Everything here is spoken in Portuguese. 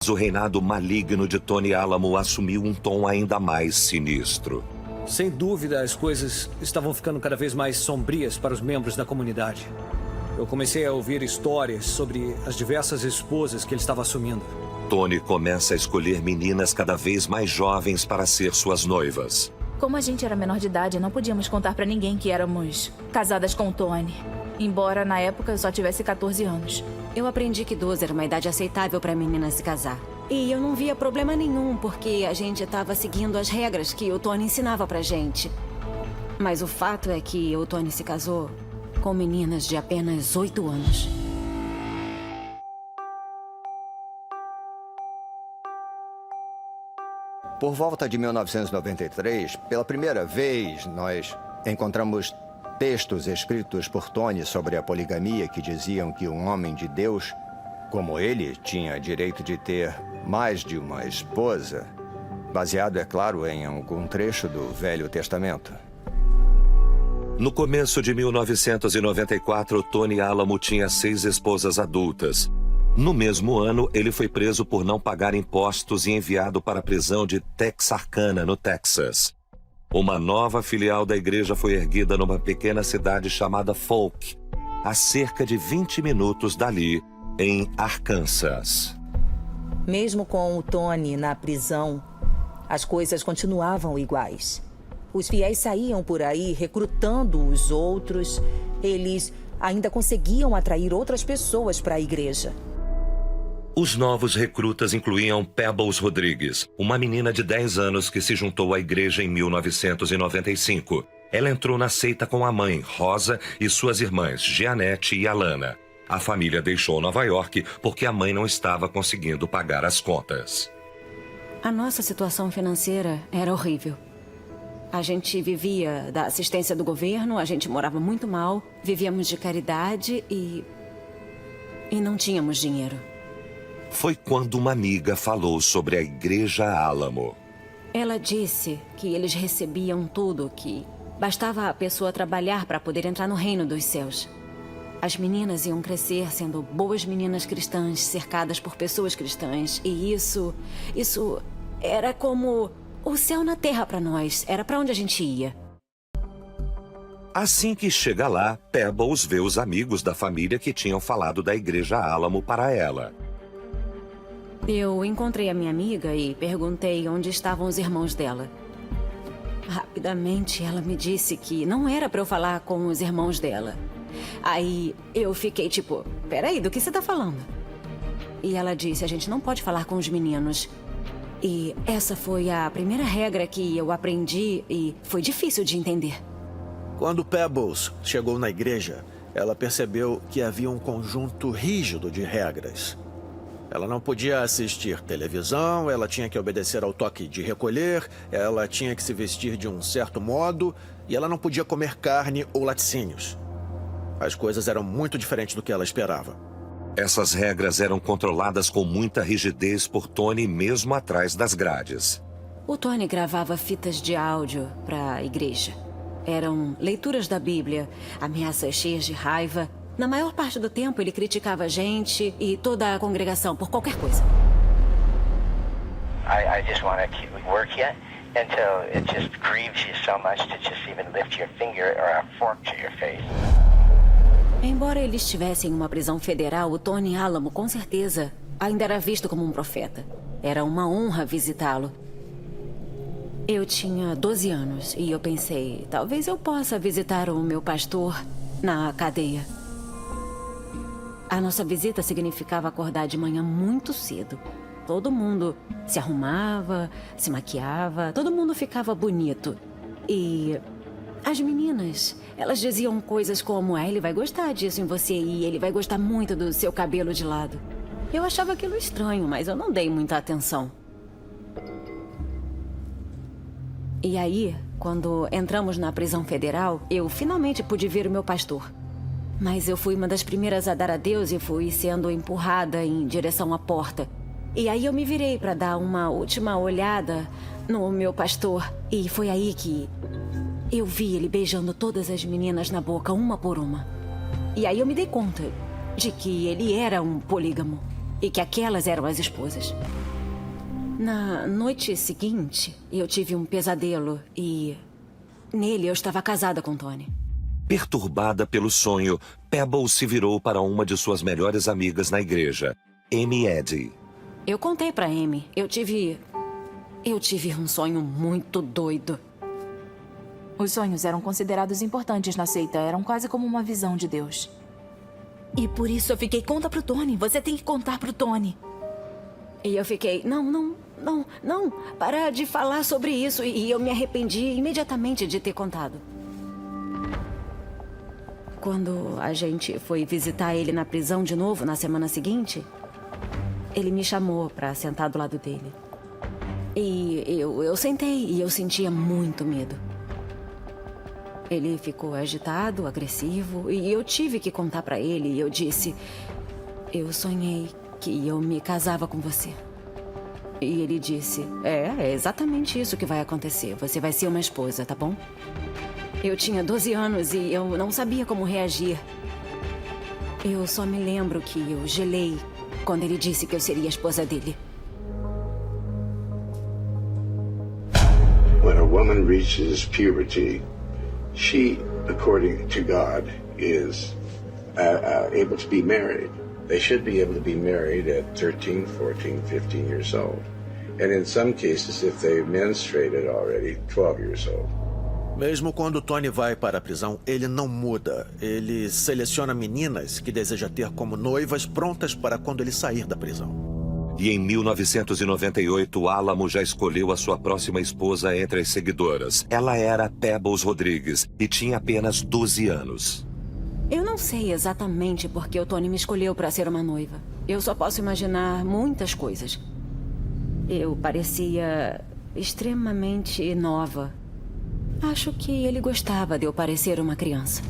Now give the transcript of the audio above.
o reinado maligno de Tony Alamo assumiu um tom ainda mais sinistro. Sem dúvida, as coisas estavam ficando cada vez mais sombrias para os membros da comunidade. Eu comecei a ouvir histórias sobre as diversas esposas que ele estava assumindo. Tony começa a escolher meninas cada vez mais jovens para ser suas noivas. Como a gente era menor de idade, não podíamos contar pra ninguém que éramos casadas com o Tony. Embora, na época, eu só tivesse 14 anos. Eu aprendi que 12 era uma idade aceitável para menina se casar. E eu não via problema nenhum, porque a gente estava seguindo as regras que o Tony ensinava pra gente. Mas o fato é que o Tony se casou com meninas de apenas 8 anos. Por volta de 1993, pela primeira vez, nós encontramos textos escritos por Tony sobre a poligamia que diziam que um homem de Deus, como ele, tinha direito de ter mais de uma esposa, baseado, é claro, em algum trecho do Velho Testamento. No começo de 1994, Tony Alamo tinha 6 esposas adultas. No mesmo ano, ele foi preso por não pagar impostos e enviado para a prisão de Texarkana, no Texas. Uma nova filial da igreja foi erguida numa pequena cidade chamada Folk, a cerca de 20 minutos dali, em Arkansas. Mesmo com o Tony na prisão, as coisas continuavam iguais. Os fiéis saíam por aí recrutando os outros. Eles ainda conseguiam atrair outras pessoas para a igreja. Os novos recrutas incluíam Pebbles Rodrigues, uma menina de 10 anos que se juntou à igreja em 1995. Ela entrou na seita com a mãe, Rosa, e suas irmãs, Jeanette e Alana. A família deixou Nova York porque a mãe não estava conseguindo pagar as contas. A nossa situação financeira era horrível. A gente vivia da assistência do governo, a gente morava muito mal, vivíamos de caridade e não tínhamos dinheiro. Foi quando uma amiga falou sobre a Igreja Alamo. Ela disse que eles recebiam tudo, que bastava a pessoa trabalhar para poder entrar no reino dos céus. As meninas iam crescer sendo boas meninas cristãs, cercadas por pessoas cristãs. E isso era como o céu na terra para nós. Era para onde a gente ia. Assim que chega lá, Pebbles vê os amigos da família que tinham falado da Igreja Alamo para ela. Eu encontrei a minha amiga e perguntei onde estavam os irmãos dela. Rapidamente, ela me disse que não era para eu falar com os irmãos dela. Aí eu fiquei tipo, peraí, do que você tá falando? E ela disse, a gente não pode falar com os meninos. E essa foi a primeira regra que eu aprendi e foi difícil de entender. Quando Pebbles chegou na igreja, ela percebeu que havia um conjunto rígido de regras. Ela não podia assistir televisão, ela tinha que obedecer ao toque de recolher, ela tinha que se vestir de um certo modo e ela não podia comer carne ou laticínios. As coisas eram muito diferentes do que ela esperava. Essas regras eram controladas com muita rigidez por Tony mesmo atrás das grades. O Tony gravava fitas de áudio para a igreja. Eram leituras da Bíblia, ameaças cheias de raiva. Na maior parte do tempo, ele criticava a gente e toda a congregação por qualquer coisa. I just want to keep work yet until it just grieves you so much to just even lift your finger or a fork to your face. Embora ele estivesse em uma prisão federal, o Tony Alamo, com certeza, ainda era visto como um profeta. Era uma honra visitá-lo. Eu tinha 12 anos e eu pensei, talvez eu possa visitar o meu pastor na cadeia. A nossa visita significava acordar de manhã muito cedo. Todo mundo se arrumava, se maquiava, todo mundo ficava bonito. E as meninas, elas diziam coisas como, ele vai gostar disso em você e ele vai gostar muito do seu cabelo de lado. Eu achava aquilo estranho, mas eu não dei muita atenção. E aí, quando entramos na prisão federal, eu finalmente pude ver o meu pastor. Mas eu fui uma das primeiras a dar adeus e fui sendo empurrada em direção à porta. E aí eu me virei para dar uma última olhada no meu pastor. E foi aí que eu vi ele beijando todas as meninas na boca, uma por uma. E aí eu me dei conta de que ele era um polígamo. e que aquelas eram as esposas. Na noite seguinte, eu tive um pesadelo e nele eu estava casada com Tony. Perturbada pelo sonho, Pebbles se virou para uma de suas melhores amigas na igreja, Amy Eddy. Eu contei pra Amy. Eu tive um sonho muito doido. Os sonhos eram considerados importantes na seita. Eram quase como uma visão de Deus. E por isso eu fiquei, conta pro Tony. Você tem que contar pro Tony. E eu fiquei, não, para de falar sobre isso. E eu me arrependi imediatamente de ter contado. Quando a gente foi visitar ele na prisão de novo, na semana seguinte, ele me chamou pra sentar do lado dele. E eu sentei e eu sentia muito medo. Ele ficou agitado, agressivo, e eu tive que contar pra ele. E eu disse, eu sonhei que eu me casava com você. E ele disse, é exatamente isso que vai acontecer. Você vai ser uma esposa, tá bom? Eu tinha 12 anos e eu não sabia como reagir. Eu só me lembro que eu gelei quando ele disse que eu seria a esposa dele. When a woman reaches puberty, she, according to God, is able to be married. They should be able to be married at 13, 14, 15 years old. And in some cases, if they menstruated already, 12 years old. Mesmo quando Tony vai para a prisão, ele não muda. Ele seleciona meninas que deseja ter como noivas prontas para quando ele sair da prisão. E em 1998, Álamo já escolheu a sua próxima esposa entre as seguidoras. Ela era Pebbles Rodrigues e tinha apenas 12 anos. Eu não sei exatamente por que o Tony me escolheu para ser uma noiva. Eu só posso imaginar muitas coisas. Eu parecia extremamente nova. Acho que ele gostava de eu parecer uma criança.